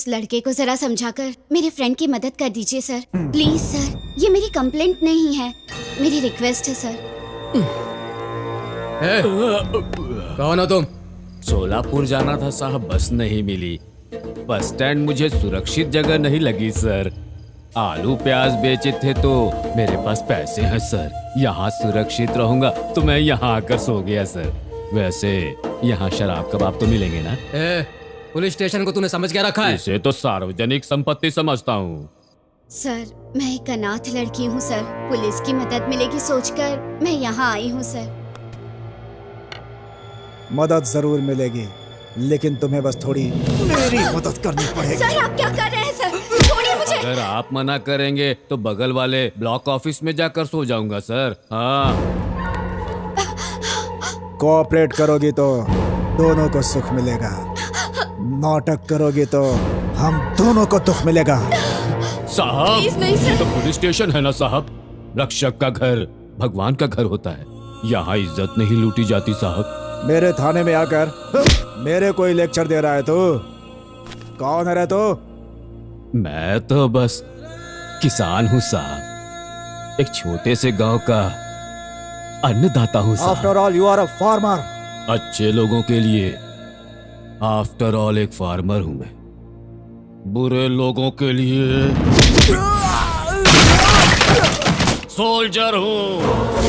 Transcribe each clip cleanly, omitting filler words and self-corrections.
उस लड़के को जरा समझाकर मेरे फ्रेंड की मदद कर दीजिए सर, प्लीज सर। ये मेरी कंप्लेंट नहीं है, मेरी रिक्वेस्ट है सर। कौन हो तुम? सोलापुर जाना था साहब, बस नहीं मिली। बस स्टैंड मुझे सुरक्षित जगह नहीं लगी सर। आलू प्याज बेचे थे तो मेरे पास पैसे हैं सर। यहाँ सुरक्षित रहूंगा तो मैं यहाँ आकर सो गया सर। वैसे यहाँ शराब कबाब तो मिलेंगे ना? पुलिस स्टेशन को तूने समझ क्या रखा है? इसे तो सार्वजनिक संपत्ति समझता हूँ सर मैं एक अनाथ लड़की हूँ सर, पुलिस की मदद मिलेगी सोचकर मैं यहाँ आई हूँ सर। मदद जरूर मिलेगी, लेकिन तुम्हें बस थोड़ी मेरी मदद करनी पड़ेगी। सर आप क्या कर रहे हैं सर? छोड़िए मुझे। अगर आप मना करेंगे तो बगल वाले ब्लॉक ऑफिस में जाकर सो जाऊंगा सर। हाँ, कोऑपरेट करोगी तो दोनों को सुख मिलेगा, नाटक करोगी तो हम दोनों को दुख मिलेगा। साहब प्लीज नहीं सर। ये तो पुलिस स्टेशन है ना साहब। रक्षक का घर भगवान का घर होता है, यहाँ इज्जत नहीं लूटी जाती साहब। मेरे थाने में आकर मेरे कोई लेक्चर दे रहा है तू? कौन है रे तू? मैं तो बस किसान हूँ साहब, एक छोटे से गांव का अन्नदाता हूँ साहब। After all you are a farmer. अच्छे लोगों के लिए आफ्टर ऑल एक फार्मर हूँ मैं, बुरे लोगों के लिए सोल्जर हूँ।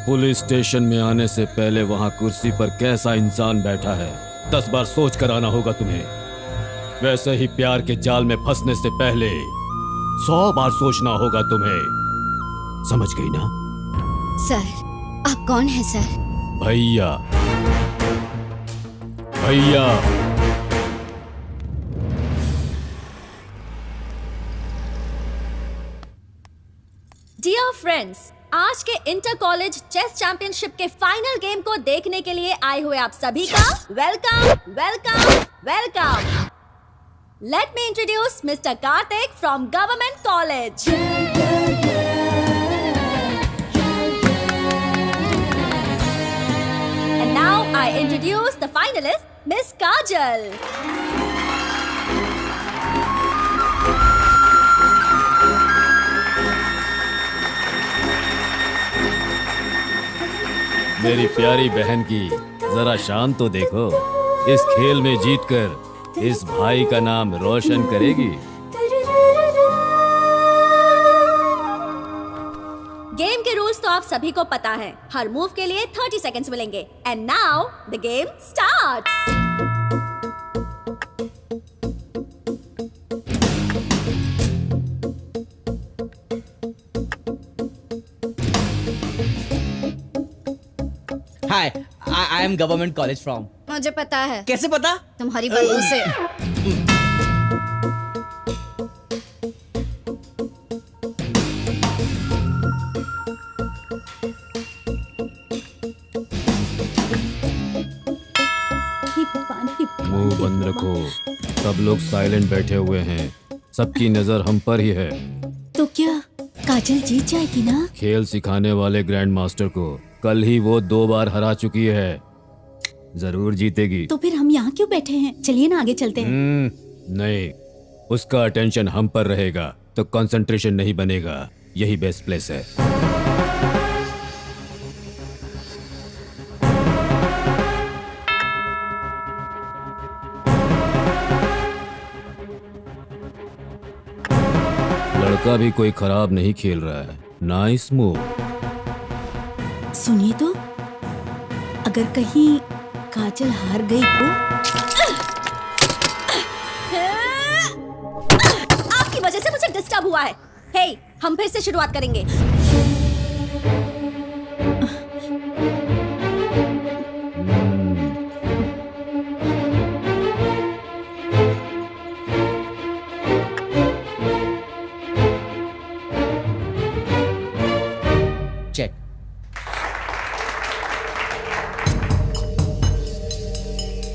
पुलिस स्टेशन में आने से पहले वहां कुर्सी पर कैसा इंसान बैठा है 10 बार सोच कर आना होगा तुम्हें। वैसे ही प्यार के जाल में फंसने से पहले 100 बार सोचना होगा तुम्हें। समझ गई ना? सर आप कौन है सर? भैया। भैया डियर फ्रेंड्स, आज के इंटर कॉलेज चेस चैंपियनशिप के फाइनल गेम को देखने के लिए आए हुए आप सभी का welcome welcome welcome. Let me introduce mister Kartik from government college. And now I introduce the finalist miss Kajal. मेरी प्यारी बहन की जरा शान तो देखो। इस खेल में जीतकर इस भाई का नाम रोशन करेगी। गेम के रूल्स तो आप सभी को पता है। हर मूव के लिए 30 सेकंड्स मिलेंगे। And now the game starts. Hi, I am government college from. मुझे पता है। कैसे पता? तुम्हारी बहू से। मुंह बंद रखो। सब लोग साइलेंट बैठे हुए हैं। सबकी नजर हम पर ही है। तो क्या काजल जीत जाएगी ना? खेल सिखाने वाले ग्रैंड मास्टर को कल ही वो 2 बार हरा चुकी है, जरूर जीतेगी। तो फिर हम यहाँ क्यों बैठे हैं? चलिए ना आगे चलते हैं। नहीं, उसका अटेंशन हम पर रहेगा तो कंसंट्रेशन नहीं बनेगा। यही बेस्ट प्लेस है। लड़का भी कोई खराब नहीं खेल रहा है। Nice move. सुनिए तो, अगर कहीं काजल हार गई तो? आपकी वजह से मुझे डिस्टर्ब हुआ है। हे, हम फिर से शुरुआत करेंगे। Check.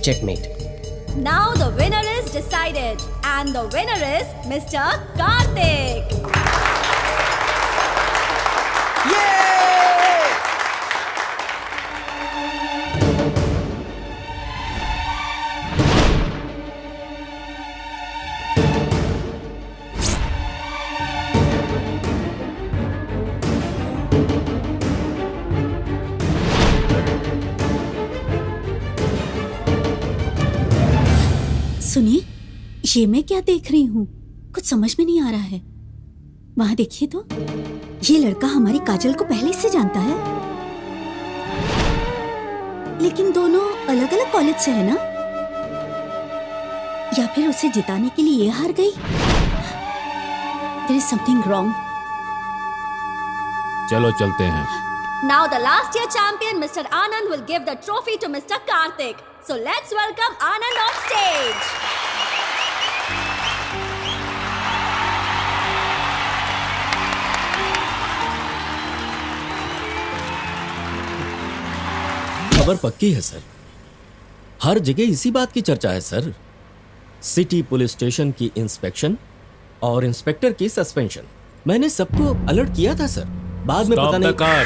Checkmate. Now the winner is decided, and the winner is Mr. Karthik. सुनिए, ये मैं क्या देख रही हूँ? कुछ समझ में नहीं आ रहा है। वहां देखिए तो, ये लड़का हमारी काजल को पहले से जानता है, लेकिन दोनों अलग अलग कॉलेज से है ना? या फिर उसे जिताने के लिए ये हार गई? There is something wrong. चलो चलते हैं। Now the last year champion Mr. Anand will give the trophy to Mr. Karthik. So let's welcome Anand on stage. खबर पक्की है सर, हर जगह इसी बात की चर्चा है सर। सिटी पुलिस स्टेशन की इंस्पेक्शन और इंस्पेक्टर की सस्पेंशन। मैंने सबको अलर्ट किया था सर, बाद में पता नहीं। कार।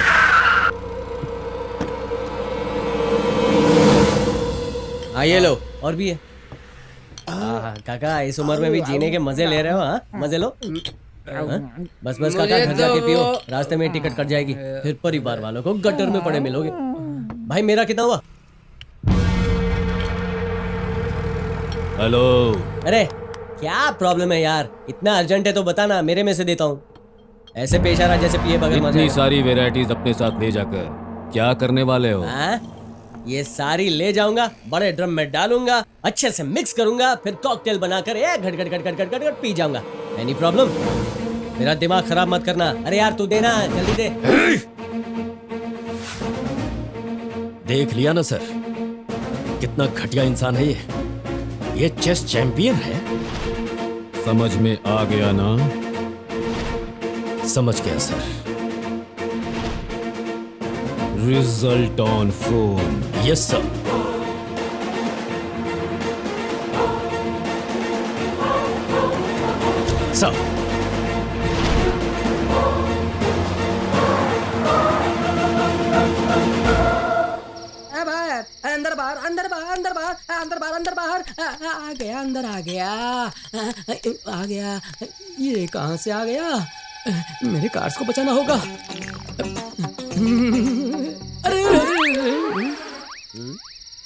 हाँ ये लो, और भी है। काका इस उम्र में भी जीने के मजे ले रहे हो? हाँ मजे लो। हाँ? बस बस काका, घर जाके पियो, रास्ते में टिकट कट जाएगी, फिर परिवार वालों को गटर में पड़े मिलोगे। भाई मेरा कितना हुआ? हेलो। अरे क्या प्रॉब्लम है यार, इतना अर्जेंट है तो बताना, मेरे में से देता हूँ। ऐसे पेश आ रहा जैसे पिए बगैर मजा इतनी आएगा। सारी वेराइटीज अपने साथ ले जाकर क्या करने वाले हो? ये सारी ले जाऊंगा, बड़े ड्रम में डालूंगा, अच्छे से मिक्स करूंगा, फिर कॉकटेल बनाकर एक घट घट घट घट घट घट घट पी जाऊंगा। Any problem? मेरा दिमाग खराब मत करना। अरे यार तू देना, जल्दी दे। देख लिया ना सर, कितना घटिया इंसान है ये चेस चैंपियन है। समझ में आ गया ना? समझ गया sir. Result on phone. Yes sir. Sir अंदर बाहर अंदर बाहर अंदर बाहर अंदर बाहर अंदर बाहर आ गया, अंदर आ गया, आ गया। ये कहाँ से आ गया? मेरे कार्ड्स को बचाना होगा। अरे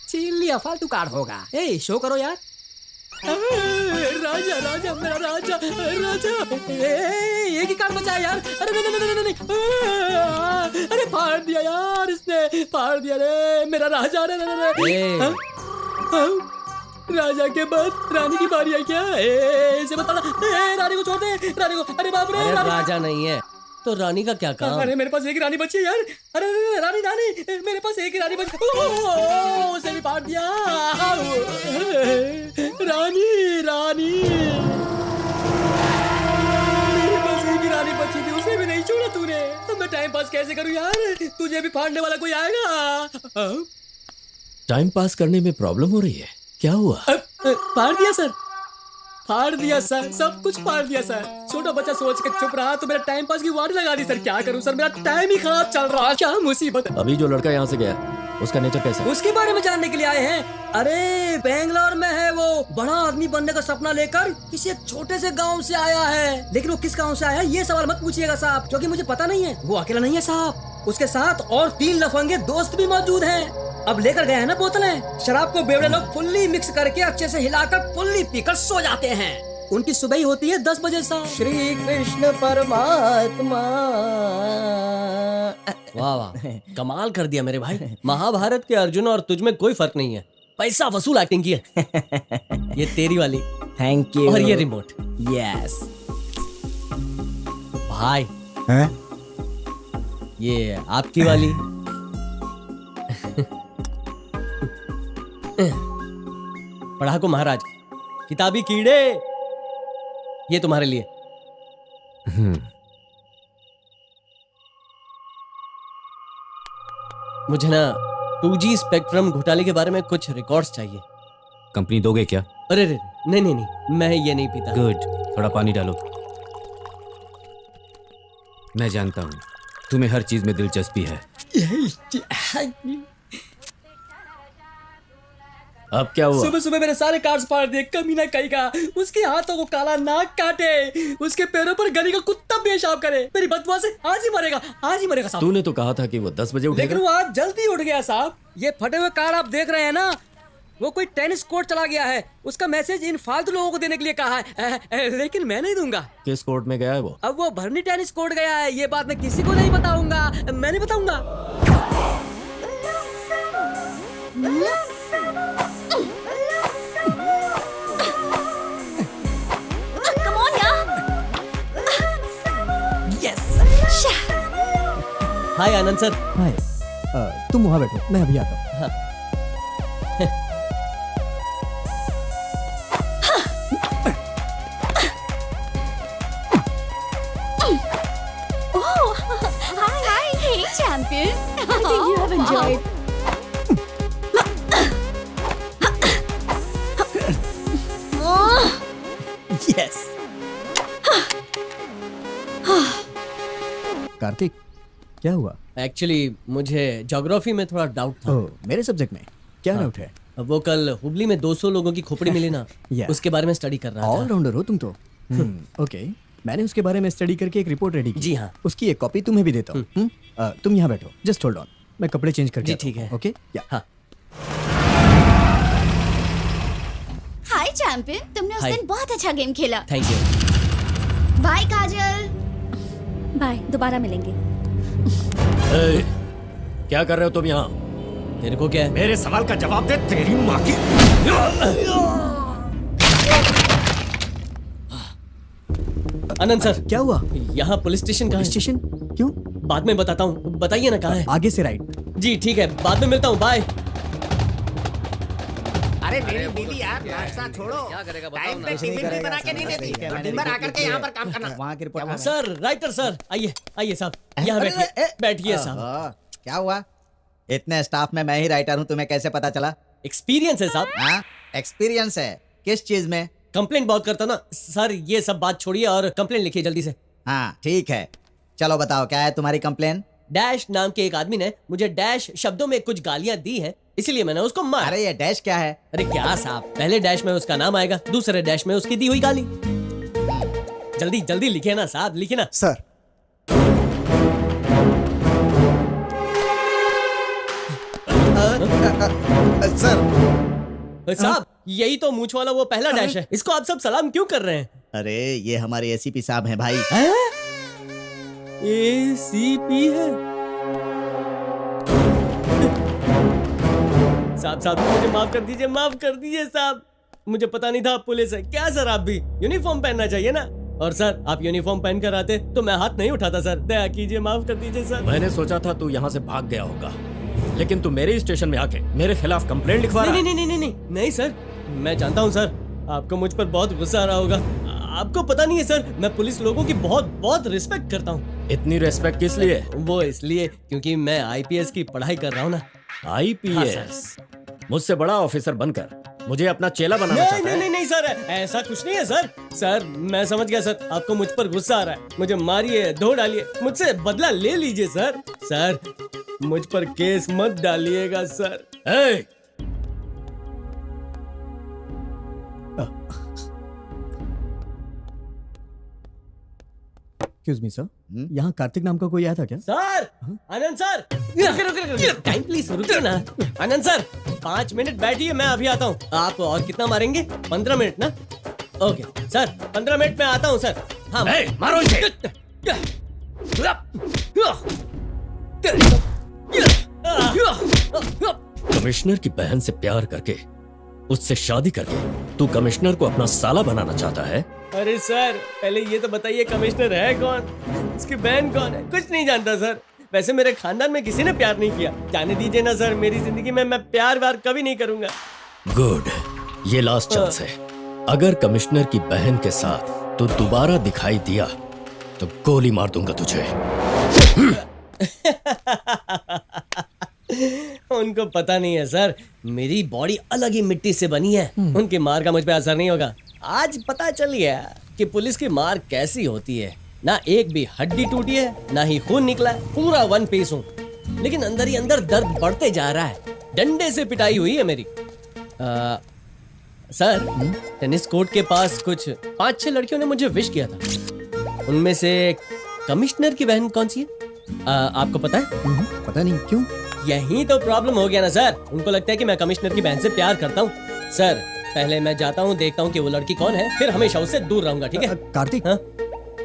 छीन लिया, फालतू कार्ड होगा। ए शो करो यार। राजा राजा मेरा राजा राजा, एक ही कार्ड बचा है यार। अरे नहीं नहीं नहीं नहीं, अरे फाड़ दिया यार इसने, फाड़ दिया रे मेरा राजा। रे राजा के बाद रानी की बारी है क्या? इसे बताना। रानी को छोड़ दे, रानी को। अरे बाप रे, राजा नहीं है तो रानी का क्या काम? अरे मेरे पास एक ही रानी बची है यार। अरे रानी रानी, मेरे पास एक ही रानी बची। उसे भी फाड़ दिया। रानी रानी, मेरे पास एक ही रानी बची थी, उसे भी नहीं छोड़ा तूने। अब मैं टाइम पास कैसे करूं यार? तुझे भी फाड़ने वाला कोई आएगा? टाइम पास करने में प्रॉब्लम हो रही है, क्या हुआ? फाड़ दिया सर, फाड़ दिया सर, सब कुछ फाड़ दिया सर। छोटा बच्चा सोच के चुप रहा तो मेरा टाइम पास की वार्ड लगा दी सर। क्या करूं सर, मेरा टाइम ही खराब चल रहा है। क्या मुसीबत है। अभी जो लड़का यहाँ से गया, उसका नेचर कैसा है? उसके बारे में जानने के लिए आए हैं। अरे बेंगलोर में है वो, बड़ा आदमी बनने का सपना लेकर किसी एक छोटे से गांव से आया है। लेकिन वो किस गांव से आया है ये सवाल मत पूछिएगा साहब, क्योंकि मुझे पता नहीं है। वो अकेला नहीं है साहब, उसके साथ और 3 लफंगे दोस्त भी मौजूद हैं। अब लेकर गए हैं ना बोतलें। शराब को बेवड़े लोग फुल्ली मिक्स करके अच्छे से हिलाकर फुल्ली पीकर सो जाते हैं। उनकी सुबह ही होती है 10 बजे साहब। श्री कृष्ण परमात्मा। वाह वाह, कमाल कर दिया मेरे भाई। महाभारत के अर्जुन और तुझ में कोई फर्क नहीं है, पैसा वसूल एक्टिंग की है। ये तेरी वाली, थैंक यू। और ये रिमोट। यस भाई हैं? ये आपकी वाली। पढ़ाकू महाराज, किताबी कीड़े, ये तुम्हारे लिए। मुझे ना 2G स्पेक्ट्रम घोटाले के बारे में कुछ रिकॉर्ड्स चाहिए। कंपनी दोगे क्या? अरे रे, नहीं नहीं नहीं, मैं ये नहीं पीता। गुड, थोड़ा पानी डालो। मैं जानता हूँ तुम्हें हर चीज में दिलचस्पी है। अब क्या हुआ? सुबह सुबह मेरे सारे कार्ड्स फाड़ दिए, कमीना कहीं का। उसके हाथों को काला नाक काटे, उसके पैरों पर गली का कुत्ता पेशाब करे। मेरी बदबू से आज ही मरेगा, आज ही मरेगा साहब। तूने तो कहा था कि वो 10 बजे उठेगा। लेकिन वो आज जल्दी उठ गया साहब। ये फटे हुए कार्ड आप देख रहे हैं ना, वो कोई टेनिस कोर्ट चला गया है। उसका मैसेज इन फालतू लोगों को देने के लिए कहा है, लेकिन मैं नहीं दूंगा। किस कोर्ट में गया है वो? अब वो भरनी टेनिस कोर्ट गया है। ये बात मैं किसी को नहीं बताऊंगा, मैं नहीं बताऊंगा। Come on, यार। हाय आनंद सर। हाय, तुम वहाँ बैठो, मैं अभी आता हूँ। हाँ। Hi, hey champion. I think you have enjoyed. Yes. Kartik, क्या हुआ? एक्चुअली मुझे ज्योग्राफी में थोड़ा डाउट था। ओह, मेरे सब्जेक्ट में क्या डाउट है? वो कल हुबली में 200 लोगों की खोपड़ी मिली ना, Yeah. उसके बारे में स्टडी कर रहा था। ऑलराउंडर हो तुम तो। ओके, मैंने उसके बारे में स्टडी करके एक रिपोर्ट रेडी की। जी हाँ। उसकी एक कॉपी तुम्हें भी देता हूँ। तुम यहाँ बैठो, जस्ट होल्ड ऑन, मैं कपड़े चेंज करके जी, आता हूँ, ठीक है। ओके? या हाँ। हाय चैंपियन, तुमने उस Hi. दिन बहुत अच्छा गेम खेला। Thank you. Bye Kajal. Bye, दोबारा मिलेंगे। ए, क्या कर रहे हो तुम यहाँ? तेरे को क्या है? मेरे सवाल का जवाब दे, तेरी माँ की। आनंद सर, क्या हुआ? यहाँ पुलिस स्टेशन कहाँ है? स्टेशन क्यों? बाद में बताता हूँ, बताइए ना कहाँ है। आगे से राइट। जी ठीक है, बाद में मिलता हूँ, बाय। अरे मेरी बीवी यार, नाश्ता छोड़ो। टाइम पे टिफिन भी बना के नहीं देती। दिन भर आकर के यहाँ पर काम करना। वहाँ की रिपोर्ट। सर, राइटर सर, आइए आइए साहब, यहाँ बैठिए, बैठिए साहब। क्या हुआ? इतने स्टाफ में मैं ही राइटर हूँ, तुम्हें कैसे पता चला? एक्सपीरियंस है साहब। हाँ, एक्सपीरियंस है। किस चीज में? कंप्लेंट बहुत करता ना सर, ये सब बात छोड़िए और कंप्लेंट लिखिए जल्दी से। हाँ ठीक है, चलो बताओ क्या है तुम्हारी कंप्लेन? डैश नाम के एक आदमी ने मुझे डैश शब्दों में कुछ गालियां दी हैं, इसीलिए मैंने उसको मारा। अरे ये डैश क्या है? अरे क्या साहब, पहले डैश में उसका नाम आएगा, दूसरे डैश में उसकी दी हुई गाली। जल्दी जल्दी लिखिए ना साहब, लिखिए ना। सर, सर साहब, यही तो मूंछ वाला वो पहला डैश है, इसको आप सब सलाम क्यों कर रहे हैं? अरे ये हमारे एसीपी साहब हैं भाई। एसीपी है साहब। साहब मुझे माफ कर दीजिए, माफ कर दीजिए साहब, मुझे पता नहीं था आप पुलिस है। क्या सर, आप भी यूनिफॉर्म पहनना चाहिए ना। और सर, आप यूनिफॉर्म पहन कर आते तो मैं हाथ नहीं उठाता सर, दया कीजिए, माफ कर दीजिए सर। मैंने सोचा था तू यहाँ से भाग गया होगा, लेकिन तू मेरे स्टेशन में आके मेरे खिलाफ कंप्लेंट लिखवा रहा है। नहीं नहीं नहीं नहीं नहीं नहीं सर, मैं जानता हूँ सर, आपको मुझ पर बहुत गुस्सा आ रहा होगा। आपको पता नहीं है सर, मैं पुलिस लोगों की बहुत बहुत रिस्पेक्ट करता हूँ। इतनी रिस्पेक्ट किस लिए? वो इसलिए क्योंकि मैं आईपीएस की पढ़ाई कर रहा हूँ ना। आईपीएस? मुझसे बड़ा ऑफिसर बनकर मुझे अपना चेला बनाना नहीं चाहता नहीं है? नहीं नहीं सर, ऐसा कुछ नहीं है सर। सर मैं समझ गया सर, आपको मुझ पर गुस्सा आ रहा है, मुझे मारिए, धो डालिए, मुझसे बदला ले लीजिए सर। सर मुझ पर केस मत डालिएगा सर। ए! एक्सक्यूज मी सर, यहाँ कार्तिक नाम का कोई आया था क्या? सर, आनंद सर, रुकिए टाइम प्लीज, रुकिए ना। आनंद सर 5 मिनट बैठिए, मैं अभी आता हूँ। आप और कितना मारेंगे? 15 मिनट ना? ओके सर, 15 मिनट में आता हूँ सर। हाँ ए, मारो इसे। कमिश्नर की बहन से प्यार करके उससे शादी करके तू कमिश्नर को अपना साला बनाना चाहता है? अरे सर, पहले ये तो बताइए कमिश्नर है कौन, उसकी बहन कौन है? कुछ नहीं जानता सर। वैसे मेरे खानदान में किसी ने प्यार नहीं किया। जाने दीजिए ना सर, मेरी जिंदगी में मैं प्यार व्यार कभी नहीं करूंगा। गुड, ये लास्ट चांस है। अगर कमिश्नर की बहन के साथ तू दोबारा दिखाई दिया तो गोली मार दूंगा तुझे। उनको पता नहीं है सर, मेरी बॉडी अलग ही मिट्टी से बनी है। उनकी मार का मुझ पे असर नहीं होगा। आज पता चल गया कि पुलिस की मार कैसी होती है। ना एक भी हड्डी टूटी है, ना ही खून निकला है, पूरा वन पीस हूँ। लेकिन अंदर ही अंदर दर्द बढ़ते जा रहा है। डंडे से पिटाई हुई है मेरी। सर, टेनिस कोर्ट के पास कुछ 5-6 लड़कियों ने मुझे विश किया था। उनमें से कमिश्नर की बहन कौन सी है? आपको पता है? पता नहीं क्यों। यही तो प्रॉब्लम हो गया ना सर। उनको लगता है कि मैं कमिश्नर की बहन से प्यार करता हूँ। सर, पहले मैं जाता हूँ, देखता हूँ कि वो लड़की कौन है, फिर हमेशा उससे दूर रहूंगा, ठीक है? कार्तिक,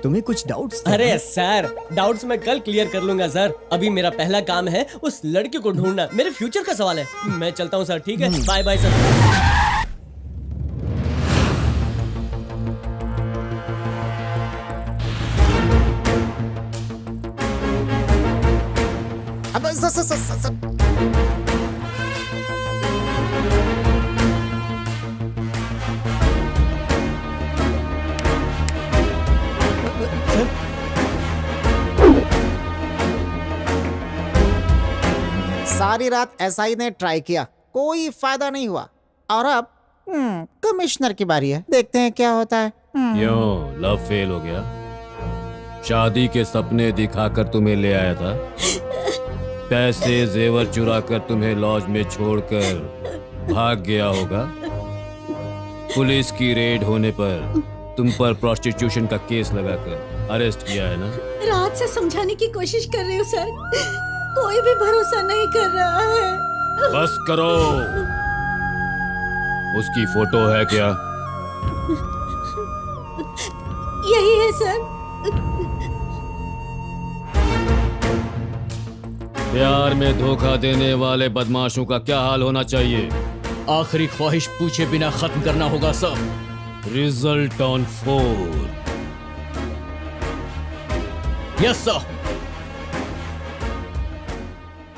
तुम्हें कुछ डाउट्स? अरे सर, डाउट्स मैं कल क्लियर कर लूंगा सर। अभी मेरा पहला काम है उस लड़की को ढूंढना। मेरे फ्यूचर का सवाल है। मैं चलता हूँ सर, ठीक है? Bye bye sir. अब सर सारी रात एसआई ने ट्राई किया, कोई फायदा नहीं हुआ। और अब कमिश्नर की बारी है, देखते हैं क्या होता है। क्यों, लव फेल हो गया? शादी के सपने दिखाकर तुम्हें ले आया था, पैसे जेवर चुरा कर तुम्हें लॉज में छोड़कर भाग गया होगा। पुलिस की रेड होने पर तुम पर प्रोस्टिट्यूशन का केस लगाकर अरेस्ट किया है ना? रात से समझाने की कोशिश कर रही हूँ सर, कोई भी भरोसा नहीं कर रहा है। बस करो। उसकी फोटो है क्या? यही है सर। प्यार में धोखा देने वाले बदमाशों का क्या हाल होना चाहिए? आखिरी ख्वाहिश पूछे बिना खत्म करना होगा sir. Result on 4। Yes sir.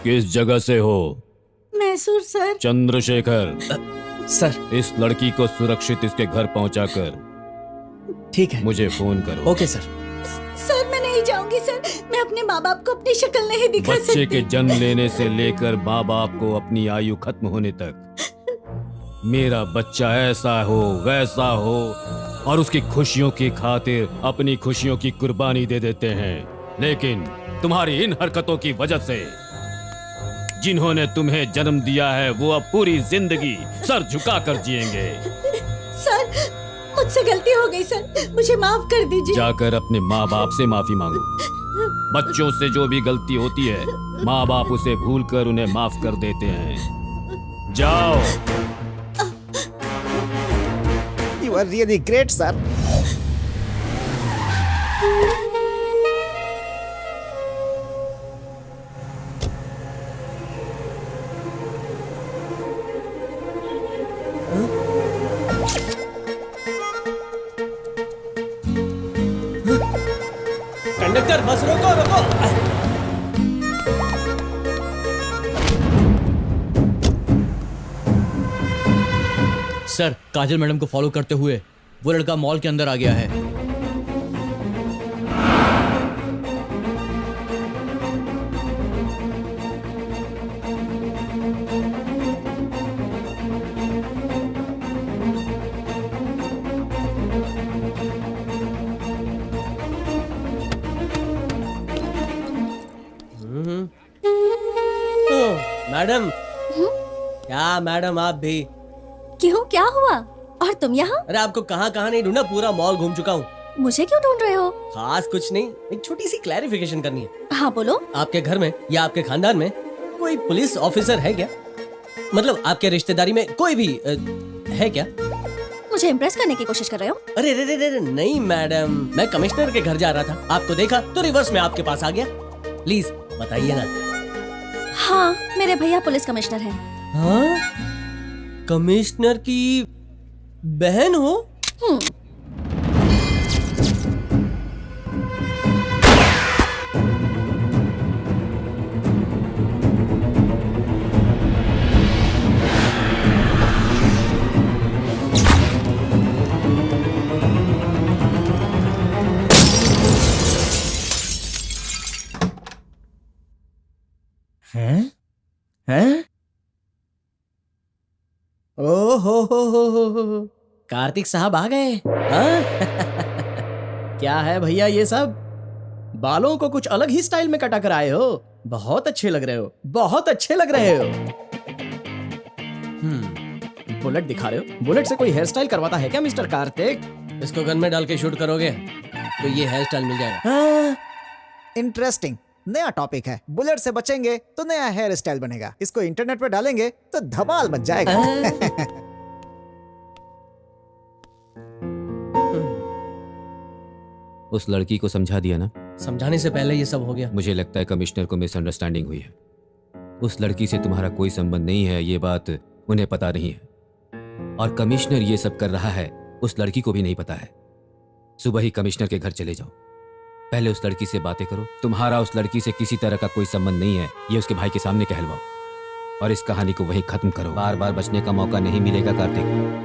किस जगह से हो? मैसूर सर। चंद्रशेखर, सर, इस लड़की को सुरक्षित इसके घर पहुंचाकर ठीक है, मुझे फोन करो। Okay sir. सर, मैं नहीं जाऊंगी सर। मैं अपने माँ बाप को अपनी शक्ल नहीं दिखा सकती। बच्चे के जन्म लेने से लेकर माँ बाप को अपनी आयु खत्म होने तक मेरा बच्चा ऐसा हो वैसा हो और उसकी खुशियों की खातिर अपनी खुशियों की कुर्बानी दे देते हैं। लेकिन तुम्हारी इन हरकतों की वजह से जिन्होंने तुम्हें जन्म दिया है वो अब पूरी जिंदगी सर झुकाकर जिएंगे। सर, मुझसे गलती हो गई सर, मुझे माफ कर दीजिए। जाकर अपने माँ बाप से माफी मांगो। बच्चों से जो भी गलती होती है माँ बाप उसे भूलकर उन्हें माफ कर देते हैं। जाओ। You are really great sir. Conductor, bus रोको रोको। सर, काजल मैडम को फॉलो करते हुए वो लड़का मॉल के अंदर आ गया है। मैडम, क्या मैडम आप भी? क्यों, क्या हुआ? और तुम यहाँ? अरे आपको कहाँ कहाँ नहीं ढूंढा, पूरा मॉल घूम चुका हूँ। मुझे क्यों ढूंढ रहे हो? खास कुछ नहीं, एक छोटी सी क्लैरिफिकेशन करनी है। हाँ बोलो। आपके घर में या आपके खानदान में कोई पुलिस ऑफिसर है क्या? मतलब आपके रिश्तेदारी में कोई भी है क्या? मुझे इम्प्रेस करने की कोशिश कर रहे हो? अरे रे रे रे नहीं मैडम, मैं कमिश्नर के घर जा रहा था, आपको देखा तो रिवर्स में आपके पास आ गया। प्लीज बताइए ना। हाँ, मेरे भैया पुलिस कमिश्नर हैं। हाँ? कमिश्नर की बहन हो? हैं? हैं? ओ हो। कार्तिक साहब आ गए। हाँ? क्या है भैया ये सब? बालों को कुछ अलग ही स्टाइल में कटा कर आए हो। बहुत अच्छे लग रहे हो, बहुत अच्छे लग रहे हो। बुलेट दिखा रहे हो? बुलेट से कोई हेयर स्टाइल करवाता है क्या मिस्टर कार्तिक? इसको गन में डाल के शूट करोगे तो ये हेयर स्टाइल मिल जाएगा। इंटरेस्टिंग, नया टॉपिक है। बुलेट से बचेंगे तो नया हेयर स्टाइल बनेगा। इसको इंटरनेट पे डालेंगे तो धमाल मच जाएगा। उस लड़की को समझा दिया ना? समझाने से पहले ये सब हो गया। मुझे लगता है कमिश्नर को मिसअंडरस्टैंडिंग हुई है। उस लड़की से तुम्हारा कोई संबंध नहीं है, ये बात उन्हें पता नहीं है। और कमिश्नर ये सब कर रहा है उस लड़की को भी नहीं पता है। सुबह ही कमिश्नर के घर चले जाओ, पहले उस लड़की से बातें करो। तुम्हारा उस लड़की से किसी तरह का कोई संबंध नहीं है, ये उसके भाई के सामने कहलवाओ और इस कहानी को वहीं खत्म करो। बार बार बचने का मौका नहीं मिलेगा कार्तिक।